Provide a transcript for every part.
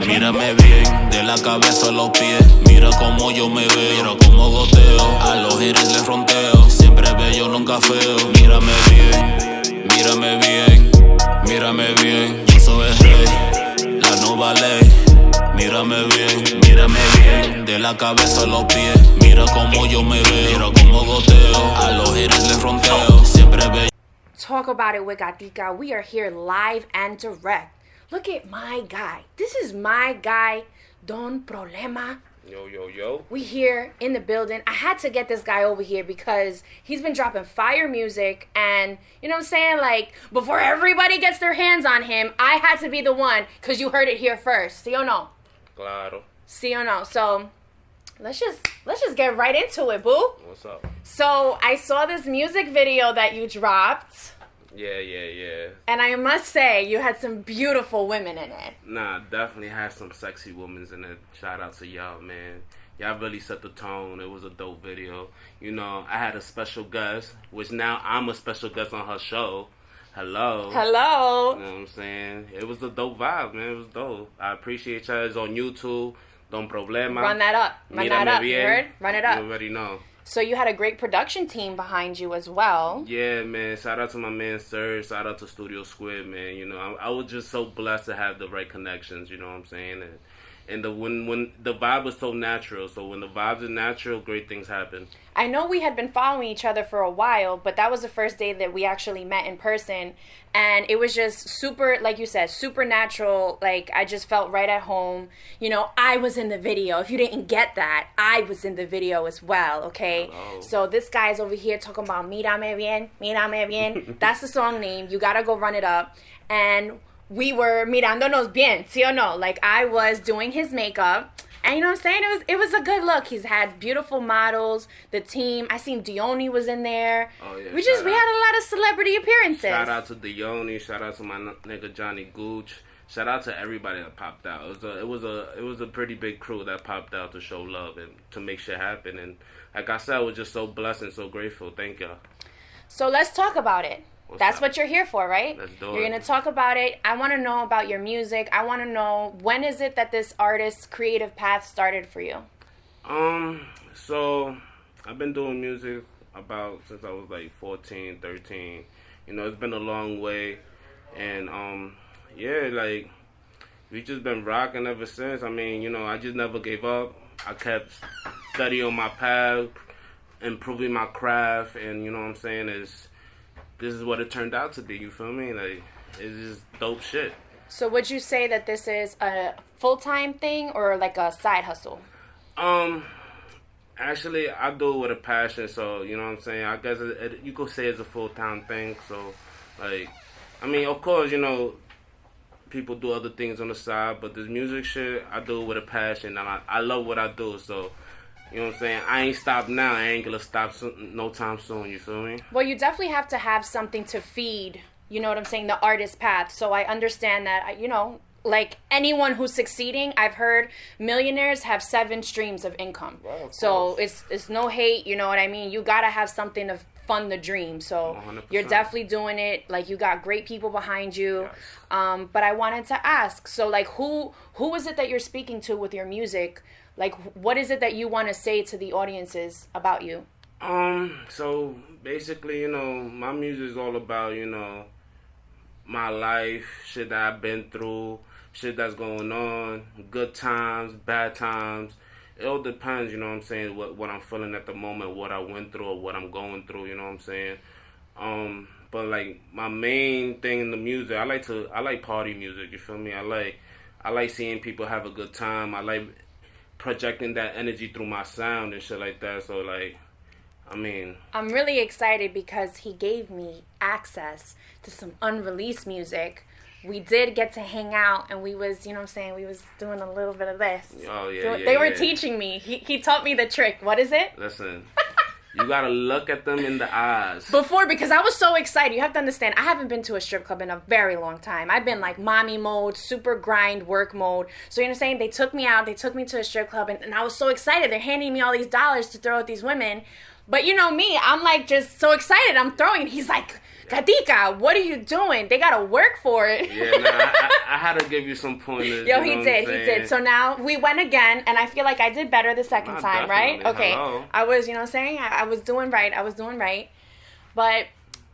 Mírame bien, de la cabeza a los pies. Mira cómo yo me veo, mira cómo goteo. A los haters les fronteo, siempre bello, nunca feo. Mírame bien, mírame bien, mírame bien. Yo soy el rey, la nueva ley. Mírame bien, de la cabeza a los pies. Mira cómo yo me veo, mira cómo goteo. A los haters les fronteo, siempre bello. Talk about it with Gatica. We are here live and direct. Look at my guy. This is my guy, Don Problema. Yo. We here in the building. I had to get this guy over here because he's been dropping fire music, and you know what I'm saying? Like, before everybody gets their hands on him, I had to be the one because you heard it here first. ¿Sí o no? Claro. ¿Sí o no? So let's just get right into it, boo. What's up? So I saw this music video that you dropped. Yeah. And I must say, you had some beautiful women in it. Nah, definitely had some sexy women in it. Shout out to y'all, man. Y'all really set the tone. It was a dope video. You know, I had a special guest, which now I'm a special guest on her show. Hello. Hello. You know what I'm saying? It was a dope vibe, man. It was dope. I appreciate y'all. It's on YouTube. Don Problema. Run that up. Run that up. You heard? Run it up. You already know. So you had a great production team behind you as well. Yeah, man. Shout out to my man Serge. Shout out to Studio Squid, man. You know, I was just so blessed to have the right connections. You know what I'm saying? And when the vibe was so natural. So when the vibes are natural, great things happen. I know we had been following each other for a while, but that was the first day that we actually met in person. And it was just super, like you said, super natural. Like, I just felt right at home. You know, I was in the video. If you didn't get that, I was in the video as well, okay? Hello. So this guy's over here talking about Mírame bien. That's the song name. You gotta go run it up. And we were mirándonos bien, ¿sí o no? Like, I was doing his makeup. And you know what I'm saying? It was a good look. He's had beautiful models. The team. I seen Dione was in there. Oh yeah. We had a lot of celebrity appearances. Shout out to Dione. Shout out to my nigga Johnny Gooch. Shout out to everybody that popped out. It was a pretty big crew that popped out to show love and to make shit happen. And like I said, I was just so blessed and so grateful. Thank y'all. So let's talk about it. That's up? what you're here for, right? Let's do You're it. going to talk about it. I want to know about your music. I want to know, when is it that this artist's creative path started for you? So I've been doing music since I was like 14, 13. You know, it's been a long way. And yeah, like we just been rocking ever since. I mean, you know, I just never gave up. I kept studying my path, improving my craft, and you know what I'm saying, this is what it turned out to be, you feel me? Like, it's just dope shit. So would you say that this is a full-time thing or like a side hustle? Actually, I do it with a passion, so, you know what I'm saying? I guess you could say it's a full-time thing, so, like, I mean, of course, you know, people do other things on the side, but this music shit, I do it with a passion, and I love what I do, so... You know what I'm saying? I ain't stopped now. I ain't gonna stop no time soon. You feel me? Well, you definitely have to have something to feed, you know what I'm saying, the artist path. So I understand that, you know, like anyone who's succeeding, I've heard millionaires have 7 streams of income. Well, so it's no hate, you know what I mean? You gotta have something to fund the dream. So 100%. You're definitely doing it. Like, you got great people behind you. Yes. But I wanted to ask, so like who is it that you're speaking to with your music? Like, what is it that you want to say to the audiences about you? So basically, you know, my music is all about, you know, my life, shit that I've been through, shit that's going on, good times, bad times. It all depends, you know what I'm saying, what I'm feeling at the moment, what I went through or what I'm going through, you know what I'm saying? But like my main thing in the music, I like party music, you feel me? I like seeing people have a good time. I like projecting that energy through my sound and shit like that. So like, I mean, I'm really excited because he gave me access to some unreleased music. We did get to hang out, and we was, you know what I'm saying, we was doing a little bit of this. Oh yeah, so yeah, they were yeah. teaching me. He taught me the trick. What is it? Listen, you gotta look at them in the eyes. Before, because I was so excited. You have to understand, I haven't been to a strip club in a very long time. I've been like mommy mode, super grind work mode. So you know what I'm saying? They took me out. They took me to a strip club, and I was so excited. They're handing me all these dollars to throw at these women. But you know me, I'm like just so excited. I'm throwing. And he's like, Katika, what are you doing? They gotta work for it. Yeah, nah, I had to give you some pointers. Yo, you know he did. So now we went again, and I feel like I did better the second time, right? Okay. Hello. I was, saying? I was doing right. But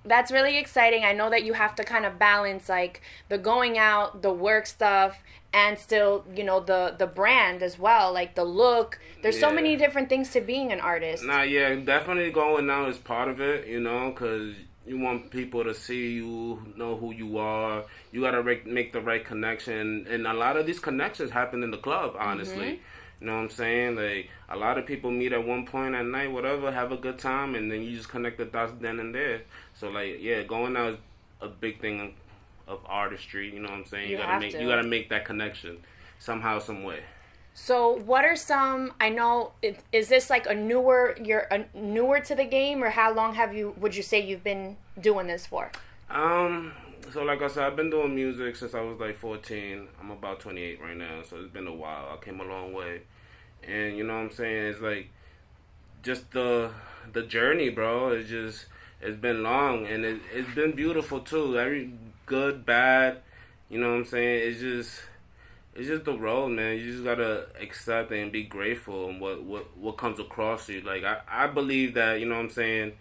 that's really exciting. I know that you have to kind of balance, like, the going out, the work stuff, and still, the brand as well, like the look. There's so many different things to being an artist. Nah, yeah, definitely going out is part of it, because you want people to see you, know who you are. You got to make the right connection. And a lot of these connections happen in the club, honestly. Mm-hmm. You know what I'm saying? Like, a lot of people meet at one point at night, whatever, have a good time, and then you just connect the dots then and there. So, like, yeah, going out is a big thing of artistry, you know what I'm saying? You gotta make that connection somehow, some way. So what are some, I know, is this like you're newer to the game, or how long would you say you've been doing this for? So like I said, I've been doing music since I was like 14. I'm about 28 right now, so it's been a while. I came a long way. And you know what I'm saying? It's like just the journey, bro. It's been long, and it's been beautiful too. Every good, bad, you know what I'm saying? It's just the road, man. You just gotta accept it and be grateful and what comes across you. Like I believe that, you know what I'm saying,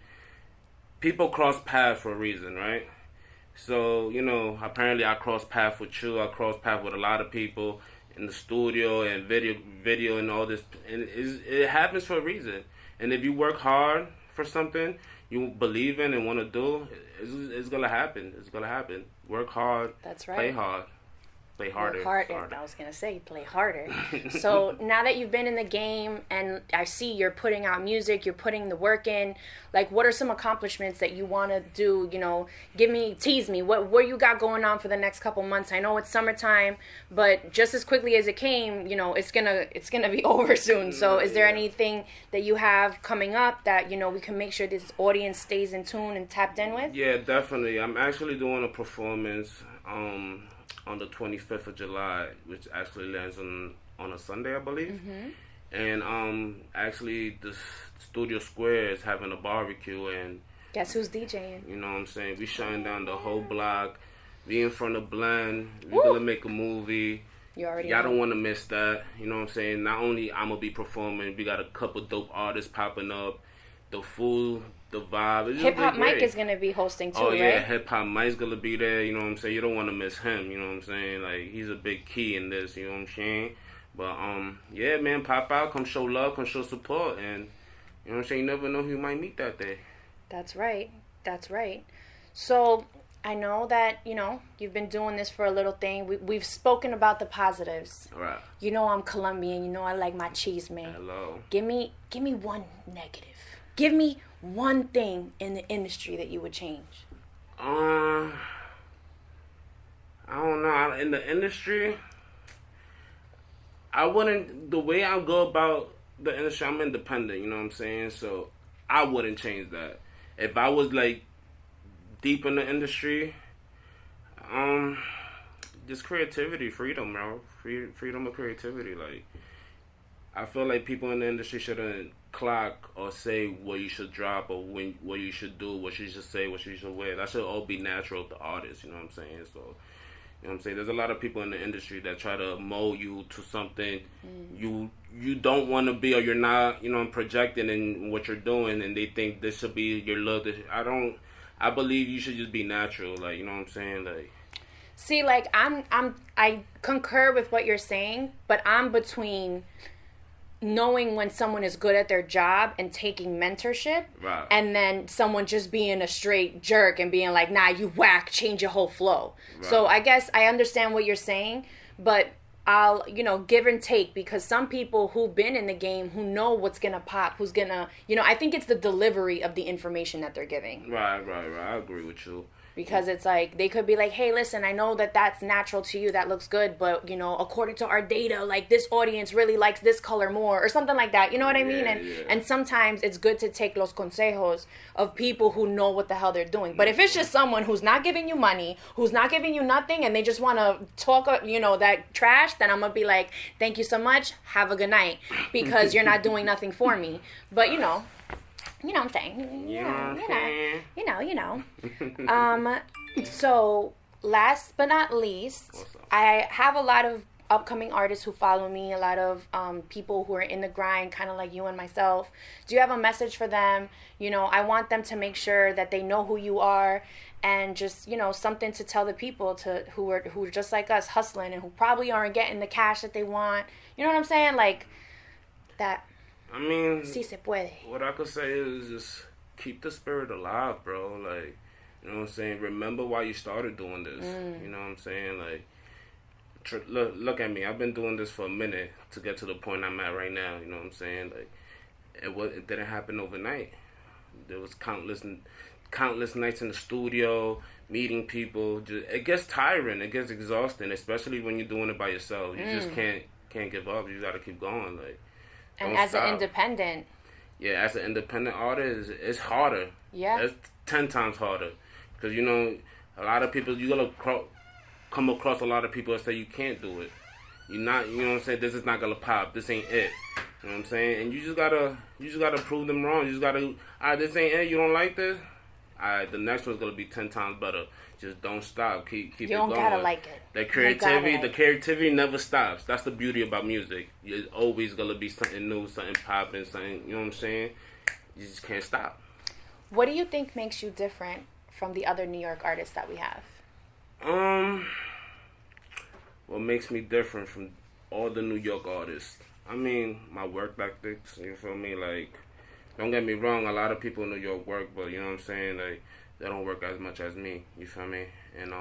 people cross paths for a reason, right? So, apparently I cross paths with you. I cross paths with a lot of people in the studio and video and all this. And it happens for a reason. And if you work hard for something you believe in and want to do, it's gonna happen. It's gonna happen. Work hard. That's right. Play hard. Play harder. Work harder. I was gonna say play harder. So now that you've been in the game, and I see you're putting out music, you're putting the work in. Like, what are some accomplishments that you want to do? Tease me. What you got going on for the next couple months? I know it's summertime, but just as quickly as it came, it's gonna be over soon. So is there anything that you have coming up that we can make sure this audience stays in tune and tapped in with? Yeah, definitely. I'm actually doing a performance on the 25th of July, which actually lands on a Sunday, I believe. Mm-hmm. And actually the Studio Square is having a barbecue, and guess who's DJing? You know what I'm saying? We shutting down the whole block. We in front of Blend. We're gonna make a movie. Y'all don't want to miss that. You know what I'm saying? Not only I'm gonna be performing, we got a couple dope artists popping up. The food, the vibe. Hip Hop Mike is gonna be hosting too, right? Oh yeah, Hip Hop Mike's gonna be there. You know what I'm saying? You don't want to miss him. You know what I'm saying? Like, he's a big key in this. You know what I'm saying? But yeah, man, pop out, come show love, come show support, and you know what I'm saying? You never know who you might meet that day. That's right. So I know that you've been doing this for a little thing. We've spoken about the positives. Right. I'm Colombian. I like my cheese, man. Hello. Give me one negative. Give me one thing in the industry that you would change. I don't know. In the industry, I wouldn't. The way I go about the industry, I'm independent. You know what I'm saying? So I wouldn't change that. If I was like deep in the industry, just creativity, freedom, bro. Freedom of creativity. Like, I feel like people in the industry shouldn't clock or say what you should drop or what you should do, what you should say, what you should wear. That should all be natural to artists, you know what I'm saying? So, you know what I'm saying? There's a lot of people in the industry that try to mold you to something you don't want to be, or you're not, projecting in what you're doing, and they think this should be your look. I believe you should just be natural, like, you know what I'm saying? Like, see, like, I concur with what you're saying, but I'm between knowing when someone is good at their job and taking mentorship, right, and then someone just being a straight jerk and being like, nah, you whack, change your whole flow. Right. So I guess I understand what you're saying, but I'll, give and take, because some people who've been in the game, who know what's going to pop, who's going to, I think it's the delivery of the information that they're giving. Right. I agree with you. Because it's like, they could be like, hey, listen, I know that that's natural to you, that looks good, but, according to our data, like, this audience really likes this color more, or something like that. You know what I mean? And sometimes it's good to take los consejos of people who know what the hell they're doing. But if it's just someone who's not giving you money, who's not giving you nothing, and they just want to talk, that trash, then I'm going to be like, thank you so much, have a good night, because you're not doing nothing for me. But, You know what I'm saying? You know what I'm saying? You know. So last but not least, I have a lot of upcoming artists who follow me, a lot of people who are in the grind, kind of like you and myself. Do you have a message for them? You know, I want them to make sure that they know who you are, and just, you know, something to tell the people who are just like us, hustling, and who probably aren't getting the cash that they want. You know what I'm saying? Like that. I mean, Sí se puede. what I could say is just keep the spirit alive, bro. Like, you know what I'm saying? Remember why you started doing this. You know what I'm saying? Like, look at me. I've been doing this for a minute to get to the point I'm at right now. You know what I'm saying? Like, it didn't happen overnight. There was countless nights in the studio, meeting people. It gets tiring. It gets exhausting, especially when you're doing it by yourself. You just can't give up. You got to keep going. Like, and as an independent. Yeah, as an independent artist, it's harder. Yeah. It's 10 times harder. Because, you know, a lot of people, you're going to come across a lot of people that say you can't do it. You're not, you know what I'm saying? This is not going to pop. This ain't it. You know what I'm saying? And you just gotta prove them wrong. You just gotta, all right, this ain't it. You don't like this? All right, the next one's going to be 10 times better. Just don't stop. Keep it going. You don't gotta like it. The creativity never stops. That's the beauty about music. It's always gonna be something new, something popping, something. You know what I'm saying? You just can't stop. What do you think makes you different from the other New York artists that we have? What makes me different from all the New York artists? I mean, my work ethics. You feel me? Like, don't get me wrong. A lot of people in New York work, but you know what I'm saying? Like, they don't work as much as me. You feel me? And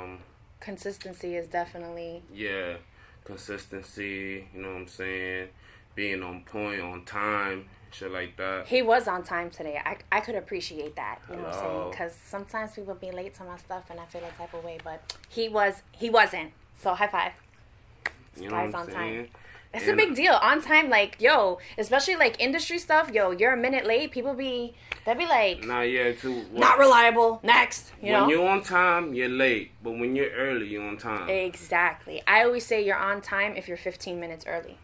consistency is definitely. Yeah, consistency. You know what I'm saying? Being on point, on time, shit like that. He was on time today. I could appreciate that. You know what I'm saying? Because sometimes people be late to my stuff, and I feel that type of way. But he wasn't. So high five. You know what I'm on saying? Time. It's a big deal. On time, like, yo, especially like industry stuff, yo, you're a minute late, they'll be like, nah, yeah, too. Not reliable. Next, you know? When you're on time, you're late. But when you're early, you're on time. Exactly. I always say you're on time if you're 15 minutes early.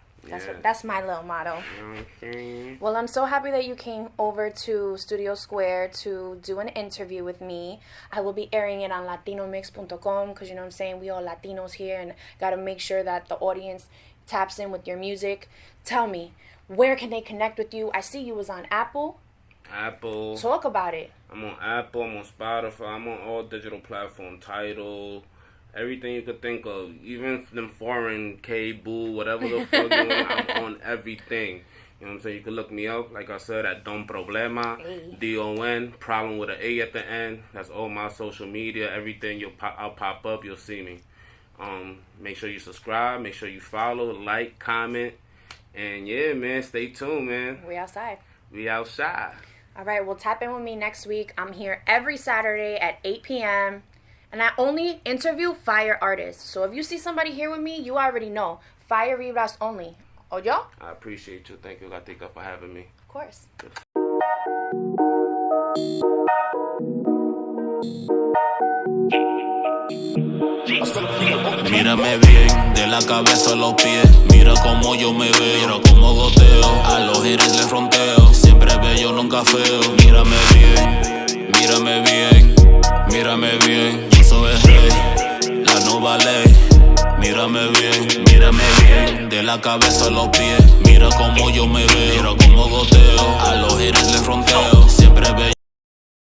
That's my little motto. Okay. Well, I'm so happy that you came over to Studio Square to do an interview with me. I will be airing it on latinomix.com because, you know what I'm saying, we all Latinos here and got to make sure that the audience taps in with your music. Tell me, where can they connect with you? I see you was on Apple. Talk about it. I'm on Apple, I'm on Spotify, I'm on all digital platforms, Tidal, everything you could think of. Even them foreign cable, whatever the fuck you want, I'm on everything. You know what I'm saying? You can look me up, like I said, at Don Problema, D-O-N, problem with an A at the end. That's all my social media, everything. I'll pop up, you'll see me. Make sure you subscribe, make sure you follow, like, comment, and yeah, man, stay tuned, man. We outside. All right, well, tap in with me next week. I'm here every Saturday at 8 p.m. And I only interview fire artists. So if you see somebody here with me, you already know. Fire vibras only. Oyo? I appreciate you. Thank you, Gatica, for having me. Of course. Mírame bien, de la cabeza a los pies. Mira cómo yo me veo, mira cómo goteo. A los haters les fronteo. Siempre bello, nunca feo. Mírame bien, mírame bien, mírame bien. Yo soy el rey, la nueva ley. Mírame bien, de la cabeza a los pies. Mira cómo yo me veo, mira cómo goteo. A los haters les fronteo. Siempre bello.